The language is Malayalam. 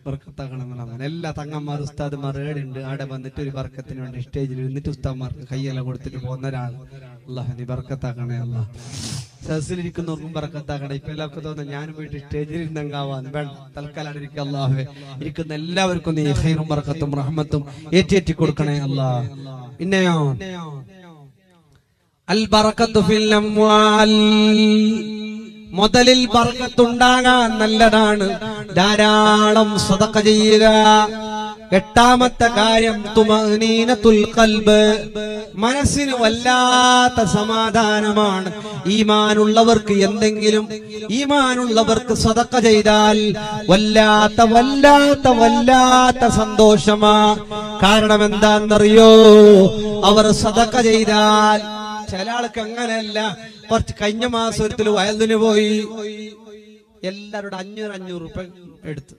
ബർക്കത്താക്കണമെന്നാണ്. എല്ലാ തങ്ങന്മാർ ഉസ്താദ്മാർ ഏടുണ്ട്. ആടെ വന്നിട്ട് ഒരു ബർക്കത്തിന് വേണ്ടി സ്റ്റേജിൽ ഇരുന്നിട്ട് ഉസ്താദ്മാർക്ക് കയ്യെല്ലാം കൊടുത്തിട്ട് പോകുന്ന ഒരാൾ. അല്ലാഹ് നീ ബർക്കത്താക്കണേ. അല്ലാഹ് സദസ്സിലിരിക്കുന്നവർക്കും ബർക്കത്താക്കണേ. ഇപ്പൊ എല്ലാവർക്കും തോന്നുന്നു ഞാനും പോയിട്ട് സ്റ്റേജിൽ ഇരുന്നങ്കാവാന്ന്. വേണ്ട, തൽക്കാലം ഇരിക്കുക. അല്ലാഹുവേ ഇരിക്കുന്ന എല്ലാവർക്കും നീ ഖൈറും ബർക്കത്തും റഹ്മത്തും ഏറ്റി കൊടുക്കണേ അല്ലാഹ്. പിന്നെയോ അൽ ബറക്കത്തു ഫിൽ അംവാൽ, മുതലിൽ ബർക്കത്തുണ്ടാകാൻ നല്ലതാണ്. ധാരാളം സദഖ ചെയ്യുക. എട്ടാമത്തെ കാര്യം തുമഅനീനത്തുൽ ഖൽബ്, മനസ്സിന് വല്ലാത്ത സമാധാനമാണ്. ഈമാനുള്ളവർക്ക് എന്തെങ്കിലും ഈമാനുള്ളവർക്ക് സദഖ ചെയ്താൽ വല്ലാത്ത വല്ലാത്ത വല്ലാത്ത സന്തോഷമാ. കാരണം എന്താണെന്നറിയോ? അവർ സദഖ ചെയ്താൽ, ചില ആൾക്ക് അങ്ങനെയല്ല. കുറച്ച് കഴിഞ്ഞ മാസം ഒരിക്കൽ വയലിന് പോയി, എല്ലാവരുടെ 500 രൂപ എടുത്തു.